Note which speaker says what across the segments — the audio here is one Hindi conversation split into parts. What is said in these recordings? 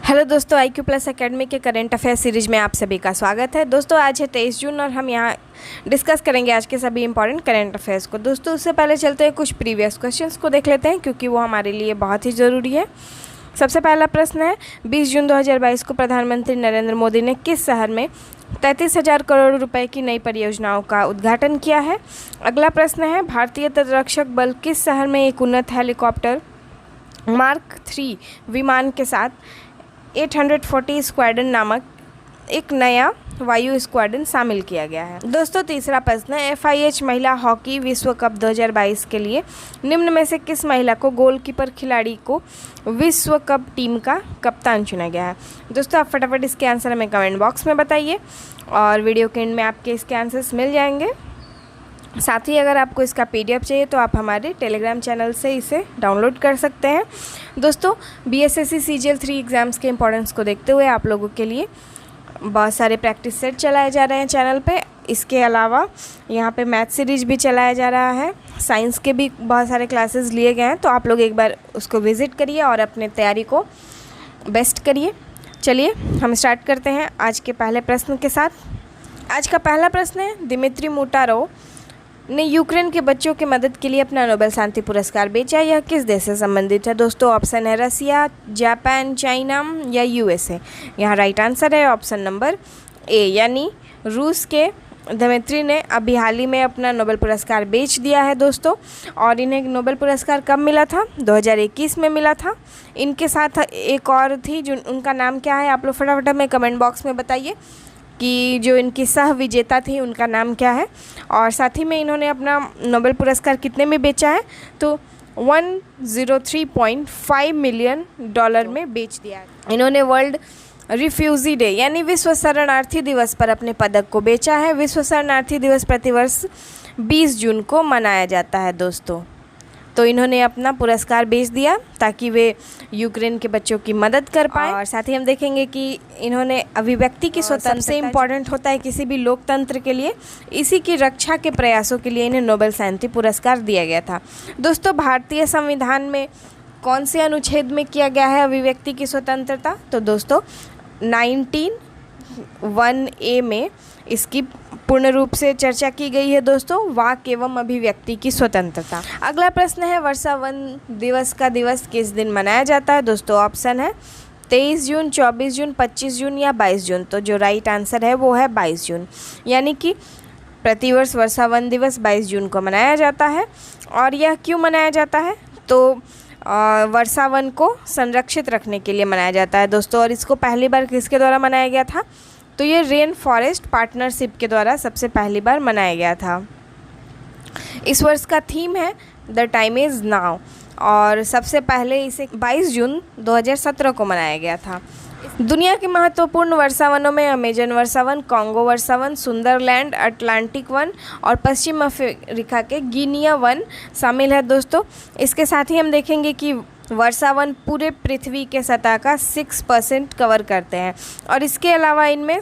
Speaker 1: हेलो दोस्तों, IQ प्लस एकेडमी के करेंट अफेयर सीरीज में आप सभी का स्वागत है। दोस्तों आज है 23 जून और हम यहाँ डिस्कस करेंगे आज के सभी इंपॉर्टेंट करेंट अफेयर्स को। दोस्तों उससे पहले चलते हैं कुछ प्रीवियस क्वेश्चंस को देख लेते हैं क्योंकि वो हमारे लिए बहुत ही ज़रूरी है। सबसे पहला प्रश्न है 20 जून 2022 को प्रधानमंत्री नरेंद्र मोदी ने किस शहर में 33,000 करोड़ रुपए की नई परियोजनाओं का उद्घाटन किया है। अगला प्रश्न है भारतीय तटरक्षक बल किस शहर में एक उन्नत हेलीकॉप्टर मार्क 3 विमान के साथ 840 स्क्वाड्रन नामक एक नया वायु स्क्वाड्रन शामिल किया गया है। दोस्तों तीसरा प्रश्न है FIH महिला हॉकी विश्व कप 2022 के लिए निम्न में से किस महिला को गोलकीपर खिलाड़ी को विश्व कप टीम का कप्तान चुना गया है। दोस्तों आप फटाफट इसके आंसर हमें कमेंट बॉक्स में बताइए और वीडियो के एंड में आपके इसके आंसर्स मिल जाएंगे। साथ ही अगर आपको इसका PDF चाहिए तो आप हमारे टेलीग्राम चैनल से इसे डाउनलोड कर सकते हैं। दोस्तों BSSC CGL 3 एग्ज़ाम्स के इंपॉर्टेंस को देखते हुए आप लोगों के लिए बहुत सारे प्रैक्टिस सेट चलाए जा रहे हैं चैनल पे। इसके अलावा यहाँ पे मैथ सीरीज भी चलाया जा रहा है, साइंस के भी बहुत सारे क्लासेस लिए गए हैं, तो आप लोग एक बार उसको विज़िट करिए और अपने तैयारी को बेस्ट करिए। चलिए हम स्टार्ट करते हैं आज के पहले प्रश्न के साथ। आज का पहला प्रश्न है दिमित्री मुटारोव ने यूक्रेन के बच्चों की मदद के लिए अपना नोबेल शांति पुरस्कार बेचा। यह किस देश से संबंधित है। दोस्तों ऑप्शन है रसिया, जापान, चाइना या USA। यहाँ राइट आंसर है ऑप्शन नंबर A यानी रूस के दिमित्री ने अभी हाल ही में अपना नोबेल पुरस्कार बेच दिया है दोस्तों। और इन्हें नोबेल पुरस्कार कब मिला था? 2021 में मिला था। इनके साथ एक और थी जो उनका नाम क्या है आप लोग फटाफट हमें कमेंट बॉक्स में बताइए कि जो इनकी सह विजेता थी उनका नाम क्या है। और साथ ही में इन्होंने अपना नोबेल पुरस्कार कितने में बेचा है तो 103.5 मिलियन डॉलर में बेच दिया है। इन्होंने वर्ल्ड रिफ्यूजी डे यानी विश्व शरणार्थी दिवस पर अपने पदक को बेचा है। विश्व शरणार्थी दिवस प्रतिवर्ष 20 जून को मनाया जाता है दोस्तों। तो इन्होंने अपना पुरस्कार बेच दिया ताकि वे यूक्रेन के बच्चों की मदद कर पाएँ। और साथ ही हम देखेंगे कि इन्होंने अभिव्यक्ति की स्वतंत्रता सबसे इम्पॉर्टेंट होता है किसी भी लोकतंत्र के लिए, इसी की रक्षा के प्रयासों के लिए इन्हें नोबेल शांति पुरस्कार दिया गया था। दोस्तों भारतीय संविधान में कौन से अनुच्छेद में किया गया है अभिव्यक्ति की स्वतंत्रता? तो दोस्तों 19(1)(a) में इसकी पूर्ण रूप से चर्चा की गई है दोस्तों, वाक एवं अभिव्यक्ति की स्वतंत्रता। अगला प्रश्न है वर्षा वन दिवस का दिवस किस दिन मनाया जाता है। दोस्तों ऑप्शन है 23 जून, 24 जून, 25 जून या 22 जून। तो जो राइट आंसर है वो है 22 जून, यानी कि प्रतिवर्ष वर्षा वन दिवस 22 जून को मनाया जाता है। और यह क्यों मनाया जाता है? तो वर्षा वन को संरक्षित रखने के लिए मनाया जाता है दोस्तों। और इसको पहली बार किसके द्वारा मनाया गया था? तो ये रेन फॉरेस्ट पार्टनरशिप के द्वारा सबसे पहली बार मनाया गया था। इस वर्ष का थीम है द टाइम इज़ नाउ और सबसे पहले इसे 22 जून 2017 को मनाया गया था। दुनिया के महत्वपूर्ण वर्षावनों में अमेजन वर्षावन, कॉन्गो वर्षावन, सुंदरलैंड, अटलांटिक वन और पश्चिम अफ्रीका के गिनिया वन शामिल है दोस्तों। इसके साथ ही हम देखेंगे कि वर्षावन पूरे पृथ्वी के सतह का 6% कवर करते हैं। और इसके अलावा इनमें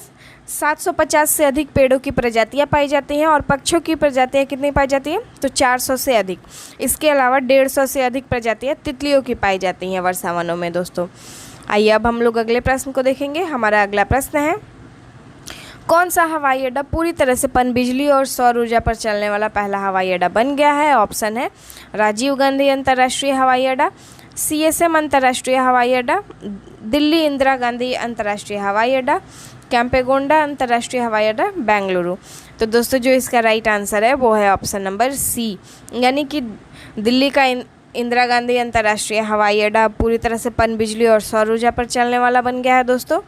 Speaker 1: 750 से अधिक पेड़ों की प्रजातियां पाई जाती हैं और पक्षियों की प्रजातियां कितनी पाई जाती हैं? तो 400 से अधिक। इसके अलावा 150 से अधिक प्रजातियां तितलियों की पाई जाती हैं वर्षावनों में दोस्तों। आइए अब हम लोग अगले प्रश्न को देखेंगे। हमारा अगला प्रश्न है कौन सा हवाई अड्डा पूरी तरह से पनबिजली और सौर ऊर्जा पर चलने वाला पहला हवाई अड्डा बन गया है। ऑप्शन है राजीव गांधी अंतर्राष्ट्रीय हवाई अड्डा, CSM अंतर्राष्ट्रीय हवाई अड्डा, दिल्ली इंदिरा गांधी अंतर्राष्ट्रीय हवाई अड्डा, कैंपेगोंडा अंतर्राष्ट्रीय हवाई अड्डा, बेंगलुरु। तो दोस्तों जो इसका राइट आंसर है वो है ऑप्शन नंबर C यानी कि दिल्ली का इंदिरा गांधी अंतर्राष्ट्रीय हवाई अड्डा पूरी तरह से पनबिजली और सौर ऊर्जा पर चलने वाला बन गया है दोस्तों।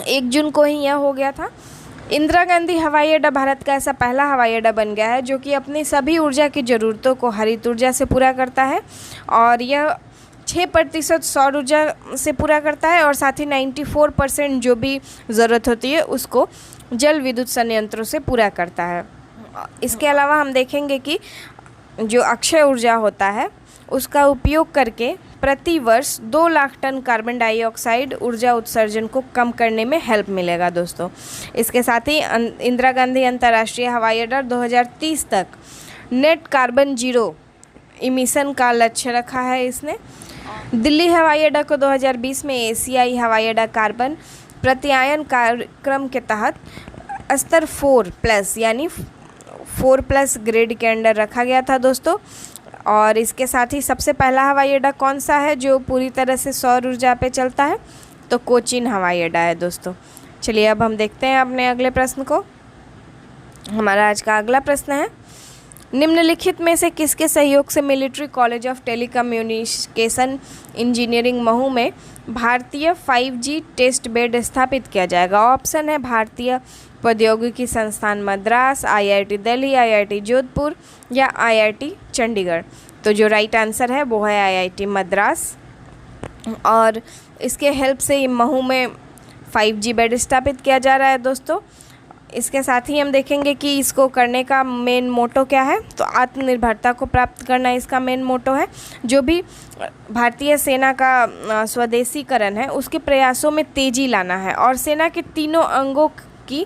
Speaker 1: 1 जून को ही यह हो गया था। इंदिरा गांधी हवाई अड्डा भारत का ऐसा पहला हवाई अड्डा बन गया है जो कि अपनी सभी ऊर्जा की ज़रूरतों को हरित ऊर्जा से पूरा करता है और यह 6% सौर ऊर्जा से पूरा करता है और साथ ही 94% जो भी ज़रूरत होती है उसको जल विद्युत संयंत्रों से पूरा करता है। इसके अलावा हम देखेंगे कि जो अक्षय ऊर्जा होता है उसका उपयोग करके प्रति वर्ष 2 लाख टन कार्बन डाइऑक्साइड ऊर्जा उत्सर्जन को कम करने में हेल्प मिलेगा दोस्तों। इसके साथ ही इंदिरा गांधी अंतर्राष्ट्रीय हवाई अड्डा 2030 तक नेट कार्बन जीरो इमिशन का लक्ष्य रखा है इसने। दिल्ली हवाई अड्डा को 2020 में एशियाई हवाई अड्डा कार्बन प्रत्यायन कार्यक्रम के तहत स्तर 4+ यानी 4+ ग्रेड के अंडर रखा गया था दोस्तों। और इसके साथ ही सबसे पहला हवाई अड्डा कौन सा है जो पूरी तरह से सौर ऊर्जा पे चलता है? तो कोचीन हवाई अड्डा है दोस्तों। चलिए अब हम देखते हैं अपने अगले प्रश्न को। हमारा आज का अगला प्रश्न है, निम्नलिखित में से किसके सहयोग से military college of telecommunication engineering Mhow में भारतीय 5G टेस्ट बेड स्थापित किया जाएगा? ऑप्शन है भारतीय प्रौद्योगिकी संस्थान मद्रास, IIT दिल्ली, IIT जोधपुर या IIT चंडीगढ़। तो जो राइट आंसर है वो है IIT मद्रास। और इसके हेल्प से महू में 5G बेड स्थापित किया जा रहा है दोस्तों। इसके साथ ही हम देखेंगे कि इसको करने का मेन मोटो क्या है। तो आत्मनिर्भरता को प्राप्त करना इसका मेन मोटो है। जो भी भारतीय सेना का स्वदेशीकरण है उसके प्रयासों में तेज़ी लाना है और सेना के तीनों अंगों की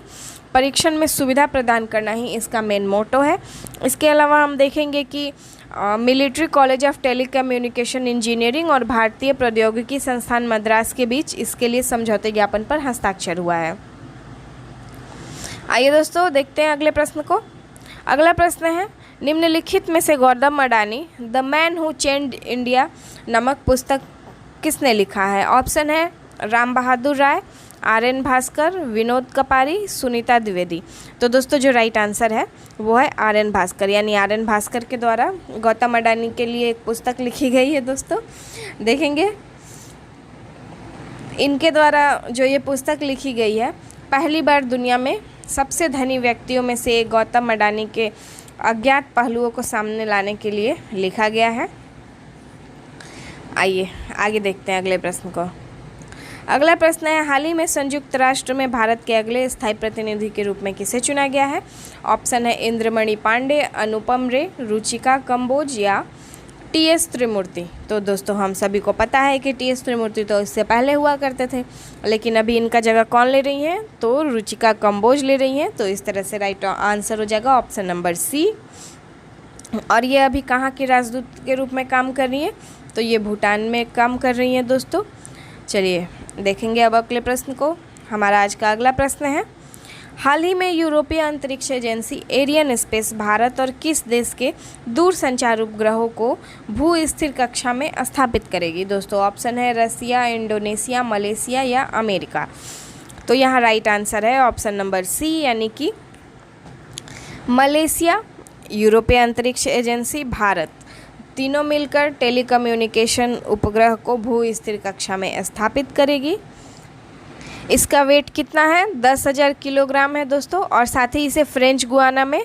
Speaker 1: परीक्षण में सुविधा प्रदान करना ही इसका मेन मोटो है। इसके अलावा हम देखेंगे कि military college of telecommunication engineering और भारतीय प्रौद्योगिकी संस्थान मद्रास के बीच इसके लिए समझौते ज्ञापन पर हस्ताक्षर हुआ है। आइए दोस्तों देखते हैं अगले प्रश्न को। अगला प्रश्न है, निम्नलिखित में से Gautam Adani the man who changed India नामक पुस्तक किसने लिखा है? ऑप्शन है राम बहादुर राय, RN भास्कर, विनोद कपारी, सुनीता द्विवेदी। तो दोस्तों जो राइट आंसर है वो है RN भास्कर, यानी RN भास्कर के द्वारा गौतम अडानी के लिए एक पुस्तक लिखी गई है दोस्तों। देखेंगे इनके द्वारा जो ये पुस्तक लिखी गई है, पहली बार दुनिया में सबसे धनी व्यक्तियों में से एक गौतम अडानी के अज्ञात पहलुओं को सामने लाने के लिए लिखा गया है। आइए आगे देखते हैं अगले प्रश्न को। अगला प्रश्न है, हाल ही में संयुक्त राष्ट्र में भारत के अगले स्थायी प्रतिनिधि के रूप में किसे चुना गया है? ऑप्शन है इंद्रमणि पांडे, अनुपम रे, रुचिका कंबोज या TS त्रिमूर्ति। तो दोस्तों हम सभी को पता है कि TS त्रिमूर्ति तो इससे पहले हुआ करते थे, लेकिन अभी इनका जगह कौन ले रही हैं? तो रुचिका कंबोज ले रही हैं। तो इस तरह से राइट आंसर हो जाएगा ऑप्शन नंबर C। और ये अभी कहाँ की राजदूत के रूप में काम कर रही हैं? तो ये भूटान में काम कर रही हैं दोस्तों। चलिए देखेंगे अब अगले प्रश्न को। हमारा आज का अगला प्रश्न है, हाल ही में यूरोपीय अंतरिक्ष एजेंसी एरियन स्पेस भारत और किस देश के दूर संचार उपग्रहों को भू स्थिर कक्षा में स्थापित करेगी? दोस्तों ऑप्शन है रसिया, इंडोनेशिया, मलेशिया या अमेरिका। तो यहाँ राइट आंसर है ऑप्शन नंबर C, यानी कि मलेशिया, यूरोपीय अंतरिक्ष एजेंसी, भारत, तीनों मिलकर टेलीकम्युनिकेशन उपग्रह को भू स्थिर कक्षा में स्थापित करेगी। इसका वेट कितना है? 10,000 किलोग्राम है दोस्तों। और साथ ही इसे फ्रेंच गुआना में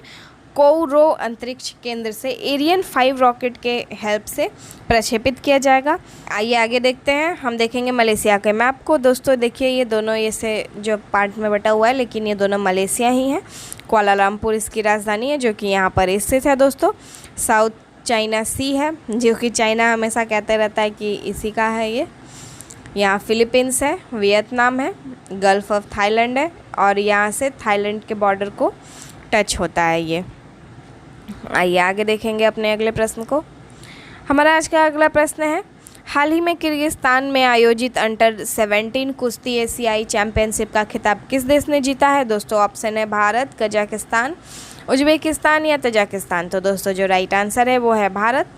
Speaker 1: कोउरो अंतरिक्ष केंद्र से एरियन 5 रॉकेट के हेल्प से प्रक्षेपित किया जाएगा। आइए आगे देखते हैं। हम देखेंगे मलेशिया के मैप को। दोस्तों देखिए ये दोनों ऐसे जो पार्ट में बटा हुआ है, लेकिन ये दोनों मलेशिया ही हैं। कुआलालंपुर इसकी राजधानी है जो कि यहाँ पर स्थित है दोस्तों। साउथ चाइना सी है जो कि चाइना हमेशा कहते रहता है कि इसी का है ये। यहाँ फिलीपींस है, वियतनाम है, गल्फ ऑफ थाईलैंड है और यहाँ से थाईलैंड के बॉर्डर को टच होता है ये। आइए आगे देखेंगे अपने अगले प्रश्न को। हमारा आज का अगला प्रश्न है, हाल ही में किर्गिस्तान में आयोजित अंडर 17 कुश्ती एशियाई चैंपियनशिप का खिताब किस देश ने जीता है? दोस्तों ऑप्शन है भारत, कजाकिस्तान, उज्बेकिस्तान या तजाकिस्तान। तो दोस्तों जो राइट आंसर है वो है भारत।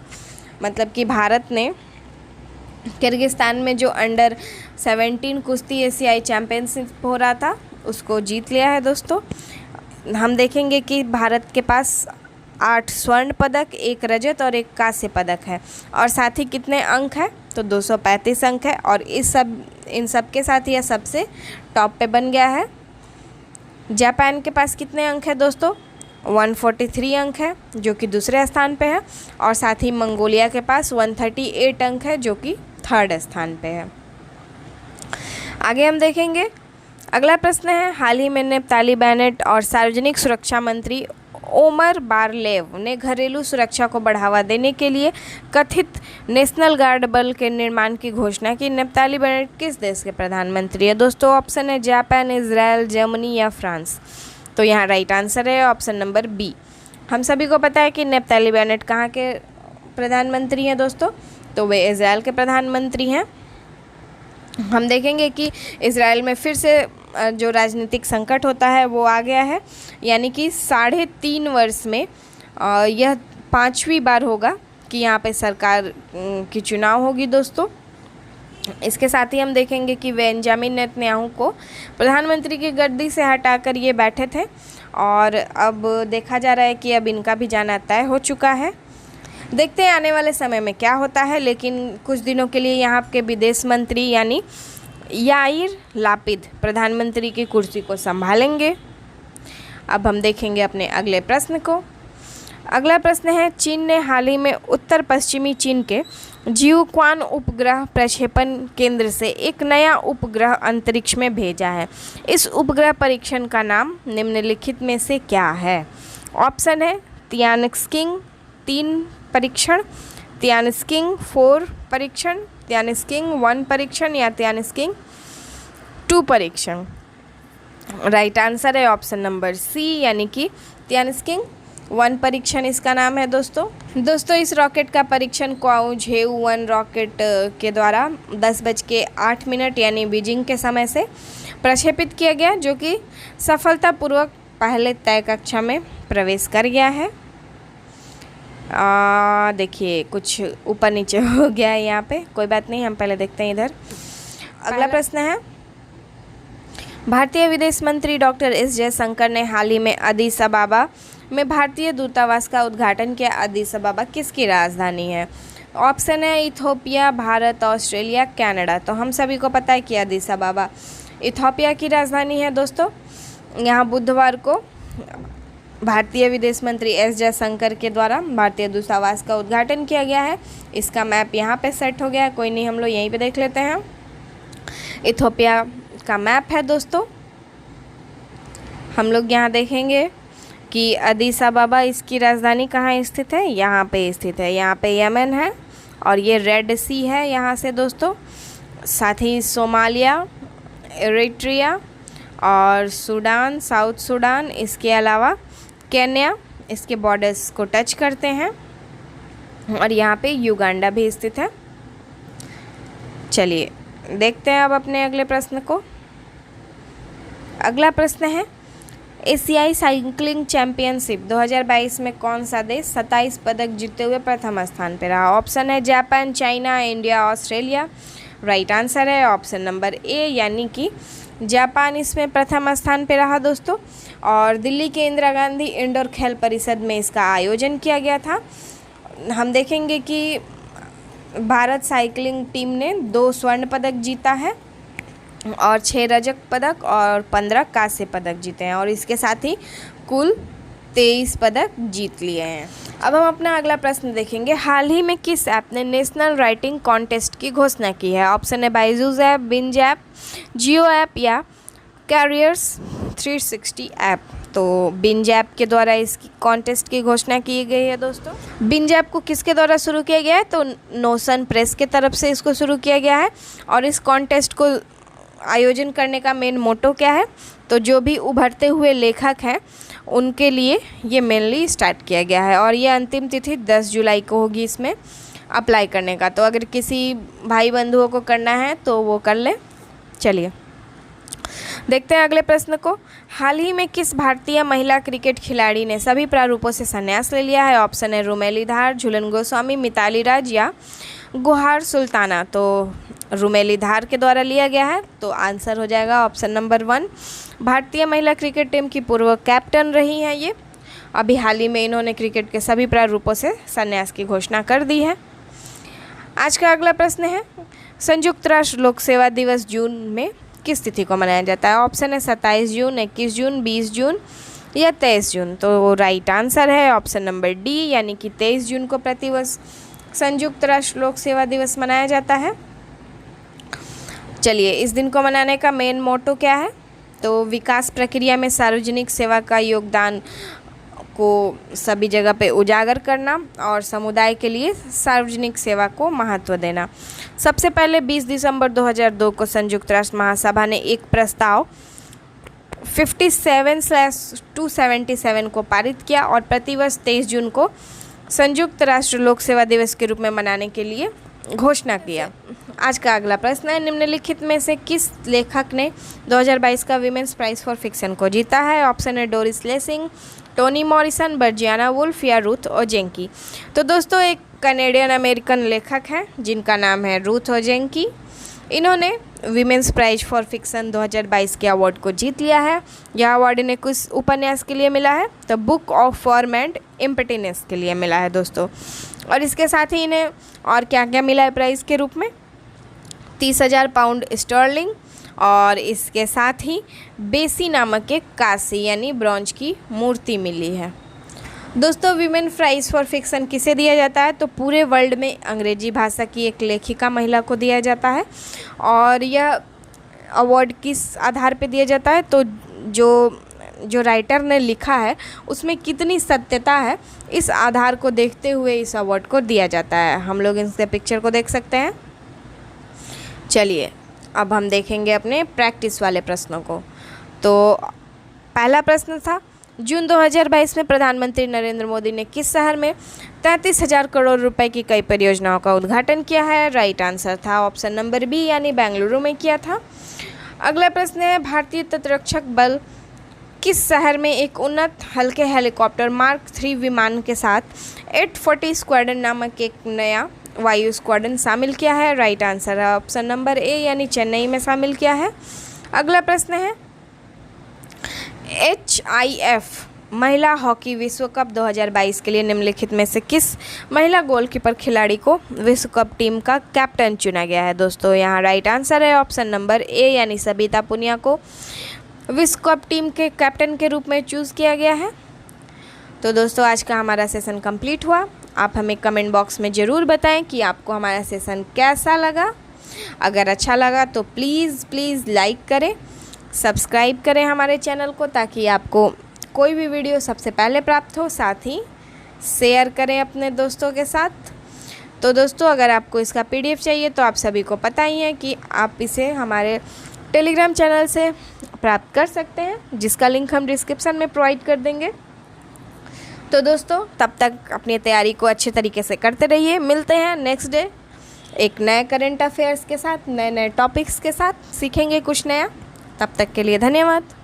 Speaker 1: मतलब कि भारत ने किर्गिस्तान में जो अंडर 17 कुश्ती एशियाई चैंपियनशिप हो रहा था उसको जीत लिया है दोस्तों। हम देखेंगे कि भारत के पास 8 स्वर्ण पदक, 1 रजत और 1 कांस्य पदक है। और साथ ही कितने अंक है? तो 235 अंक है। और इन सब के साथ यह सबसे टॉप पे बन गया है। जापान के पास कितने अंक है दोस्तों? 143 अंक है जो कि दूसरे स्थान पे है। और साथ ही मंगोलिया के पास 138 अंक है जो कि 3rd स्थान पे है। आगे हम देखेंगे अगला प्रश्न है, हाल ही में नेफ्ताली बेनेट और सार्वजनिक सुरक्षा मंत्री ओमर बारलेव ने घरेलू सुरक्षा को बढ़ावा देने के लिए कथित नेशनल गार्ड बल के निर्माण की घोषणा की। नेफ्ताली बेनेट किस देश के प्रधानमंत्री है? दोस्तों ऑप्शन है जापान, इजराइल, जर्मनी या फ्रांस। तो यहाँ राइट आंसर है ऑप्शन नंबर B। हम सभी को पता है कि नेफ्ताली बेनेट कहाँ के प्रधानमंत्री हैं दोस्तों? तो वे इज़राइल के प्रधानमंत्री हैं। हम देखेंगे कि इज़राइल में फिर से जो राजनीतिक संकट होता है वो आ गया है, यानी कि 3.5 वर्ष में यह 5वीं बार होगा कि यहाँ पे सरकार की चुनाव होगी दोस्तों। इसके साथ ही हम देखेंगे कि बेंजामिन नेतन्याहू को प्रधानमंत्री की गद्दी से हटाकर ये बैठे थे और अब देखा जा रहा है कि अब इनका भी जाना तय हो चुका है। देखते हैं आने वाले समय में क्या होता है, लेकिन कुछ दिनों के लिए यहाँ के विदेश मंत्री यानी याइर लापिद प्रधानमंत्री की कुर्सी को संभालेंगे। अब हम देखेंगे अपने अगले प्रश्न को। अगला प्रश्न है, चीन ने हाल ही में उत्तर पश्चिमी चीन के जियुक्वान उपग्रह प्रक्षेपण केंद्र से एक नया उपग्रह अंतरिक्ष में भेजा है। इस उपग्रह परीक्षण का नाम निम्नलिखित में से क्या है? ऑप्शन है तियानस्किंग 3 परीक्षण, तियानस्किंग 4 परीक्षण, तियानस्किंग 1 परीक्षण या तियानस्किंग 2 परीक्षण। राइट आंसर है ऑप्शन नंबर सी, यानी कि तियानस्किंग 1 परीक्षण इसका नाम है दोस्तों इस रॉकेट का परीक्षण क्वाओझेउ-1 रॉकेट के द्वारा 10:08 यानी बीजिंग के समय से प्रक्षेपित किया गया, जो कि सफलतापूर्वक पहले तय कक्षा में प्रवेश कर गया है। देखिए कुछ ऊपर नीचे हो गया है यहाँ पे, कोई बात नहीं, हम पहले देखते हैं इधर। अगला प्रश्न है, भारतीय विदेश मंत्री डॉक्टर एस जयशंकर ने हाल ही में अदीस अबाबा में भारतीय दूतावास का उद्घाटन किया। अदीस अबाबा किसकी राजधानी है? ऑप्शन है इथोपिया, भारत, ऑस्ट्रेलिया, कनाडा। तो हम सभी को पता है कि अदीस अबाबा इथोपिया की राजधानी है दोस्तों। यहाँ बुधवार को भारतीय विदेश मंत्री एस जयशंकर के द्वारा भारतीय दूतावास का उद्घाटन किया गया है। इसका मैप यहाँ पे सेट हो गया है, कोई नहीं, हम लोग यहीं पे देख लेते हैं। इथोपिया का मैप है दोस्तों। हम लोग यहाँ देखेंगे कि अदीस अबाबा इसकी राजधानी कहाँ स्थित है? यहाँ पे स्थित है। यहाँ पे यमन है और ये रेड सी है यहाँ से दोस्तों। साथ ही सोमालिया, एरिट्रिया और सूडान, साउथ सूडान, इसके अलावा केन्या इसके बॉर्डर्स को टच करते हैं और यहाँ पे युगांडा भी स्थित है। चलिए देखते हैं अब अपने अगले प्रश्न को। अगला प्रश्न है, एशियाई साइकिलिंग चैंपियनशिप 2022 में कौन सा देश 27 पदक जीतते हुए प्रथम स्थान पर रहा? ऑप्शन है Japan, China, India, Australia. Right answer है ऑप्शन नंबर ए, यानी कि जापान इसमें प्रथम स्थान पर रहा दोस्तों। और दिल्ली के इंदिरा गांधी इंडोर खेल परिषद में इसका आयोजन किया गया था। हम देखेंगे कि भारत साइकिलिंग टीम ने 2 स्वर्ण पदक जीता है और 6 रजत पदक और 15 कांस्य पदक जीते हैं और इसके साथ ही कुल 23 पदक जीत लिए हैं। अब हम अपना अगला प्रश्न देखेंगे, हाल ही में किस ऐप ने नेशनल राइटिंग कॉन्टेस्ट की घोषणा की है? ऑप्शन है बाइजूस ऐप, बिंज ऐप, जियो ऐप या कैरियर्स 360 ऐप। तो बिंज ऐप के द्वारा इस कॉन्टेस्ट की घोषणा की गई है दोस्तों। बिंज ऐप को किसके द्वारा शुरू किया गया है? तो नोशन प्रेस के तरफ से इसको शुरू किया गया है। और इस कॉन्टेस्ट को आयोजन करने का मेन मोटो क्या है? तो जो भी उभरते हुए लेखक हैं उनके लिए ये मेनली स्टार्ट किया गया है और ये अंतिम तिथि 10 जुलाई को होगी इसमें अप्लाई करने का। तो अगर किसी भाई बंधुओं को करना है तो वो कर ले। चलिए देखते हैं अगले प्रश्न को। हाल ही में किस भारतीय महिला क्रिकेट खिलाड़ी ने सभी प्रारूपों से संन्यास ले लिया है? ऑप्शन है रुमेली धार, झूलन गोस्वामी, मिताली राज या गुहार सुल्ताना। तो रुमेली धार के द्वारा लिया गया है, तो आंसर हो जाएगा ऑप्शन नंबर 1। भारतीय महिला क्रिकेट टीम की पूर्व कैप्टन रही हैं ये। अभी हाल ही में इन्होंने क्रिकेट के सभी प्रारूपों से संन्यास की घोषणा कर दी है। आज का अगला प्रश्न है, संयुक्त राष्ट्र लोक सेवा दिवस जून में किस तिथि को मनाया जाता है? ऑप्शन है 27 जून, 21 जून, 20 जून या 23 जून। तो राइट आंसर है ऑप्शन नंबर डी, यानी कि 23 जून को प्रतिवर्ष संयुक्त राष्ट्र लोक सेवा दिवस मनाया जाता है। चलिए इस दिन को मनाने का मेन मोटो क्या है? तो विकास प्रक्रिया में सार्वजनिक सेवा का योगदान को सभी जगह पे उजागर करना और समुदाय के लिए सार्वजनिक सेवा को महत्व देना। सबसे पहले 20 दिसंबर 2002 को संयुक्त राष्ट्र महासभा ने एक प्रस्ताव 57/277 को पारित किया और प्रतिवर्ष 23 जून को संयुक्त राष्ट्र लोक सेवा दिवस के रूप में मनाने के लिए घोषणा किया। आज का अगला प्रश्न है, निम्नलिखित में से किस लेखक ने 2022 का विमेंस प्राइज़ फॉर फिक्शन को जीता है? ऑप्शन है Doris Lessing, Toni Morrison, Virginia Woolf या रूथ ओजेंकी। तो दोस्तों एक कनेडियन अमेरिकन लेखक हैं जिनका नाम है रूथ ओजेंकी। इन्होंने विमेंस प्राइज फॉर फिक्शन 2022 के अवार्ड को जीत लिया है। यह अवार्ड इन्हें किस उपन्यास के लिए मिला है? तो बुक ऑफ फॉर्म एंड इम्पटीनेस के लिए मिला है दोस्तों। और इसके साथ ही इन्हें और क्या क्या मिला है प्राइज़ के रूप में? 30,000 पाउंड स्टर्लिंग, और इसके साथ ही बेसी नामक एक कांस्य यानी ब्रॉन्ज की मूर्ति मिली है। दोस्तों विमेन प्राइज़ फॉर फिक्शन किसे दिया जाता है? तो पूरे वर्ल्ड में अंग्रेजी भाषा की एक लेखिका महिला को दिया जाता है। और यह अवार्ड किस आधार पे दिया जाता है? तो जो राइटर ने लिखा है उसमें कितनी सत्यता है, इस आधार को देखते हुए इस अवार्ड को दिया जाता है। हम लोग इसके पिक्चर को देख सकते हैं। चलिए अब हम देखेंगे अपने प्रैक्टिस वाले प्रश्नों को। तो पहला प्रश्न था, जून 2022 में प्रधानमंत्री नरेंद्र मोदी ने किस शहर में 33,000 करोड़ रुपए की कई परियोजनाओं का उद्घाटन किया है? राइट आंसर था ऑप्शन नंबर बी यानी बेंगलुरु में किया था। अगला प्रश्न है, भारतीय तटरक्षक बल किस शहर में एक उन्नत हल्के हेलीकॉप्टर मार्क 3 विमान के साथ 840 स्क्वाड्रन नामक एक नया वायु स्क्वाड्रन शामिल किया है? राइट आंसर है ऑप्शन नंबर ए यानी चेन्नई में शामिल किया है। अगला प्रश्न है, HIF महिला हॉकी विश्व कप 2022 के लिए निम्नलिखित में से किस महिला गोलकीपर खिलाड़ी को विश्व कप टीम का कैप्टन चुना गया है? दोस्तों यहाँ राइट आंसर है ऑप्शन नंबर ए यानी सबिता पुनिया को विश्व कप टीम के कैप्टन के रूप में चूज़ किया गया है। तो दोस्तों आज का हमारा सेशन कंप्लीट हुआ। आप हमें कमेंट बॉक्स में ज़रूर बताएं कि आपको हमारा सेशन कैसा लगा। अगर अच्छा लगा तो प्लीज़ लाइक करें, सब्सक्राइब करें हमारे चैनल को ताकि आपको कोई भी वीडियो सबसे पहले प्राप्त हो। साथ ही शेयर करें अपने दोस्तों के साथ। तो दोस्तों अगर आपको इसका PDF चाहिए तो आप सभी को पता ही है कि आप इसे हमारे टेलीग्राम चैनल से प्राप्त कर सकते हैं, जिसका लिंक हम डिस्क्रिप्शन में प्रोवाइड कर देंगे। तो दोस्तों तब तक अपनी तैयारी को अच्छे तरीके से करते रहिए। मिलते हैं नेक्स्ट डे एक नए करंट अफेयर्स के साथ, नए टॉपिक्स के साथ, सीखेंगे कुछ नया। तब तक के लिए धन्यवाद।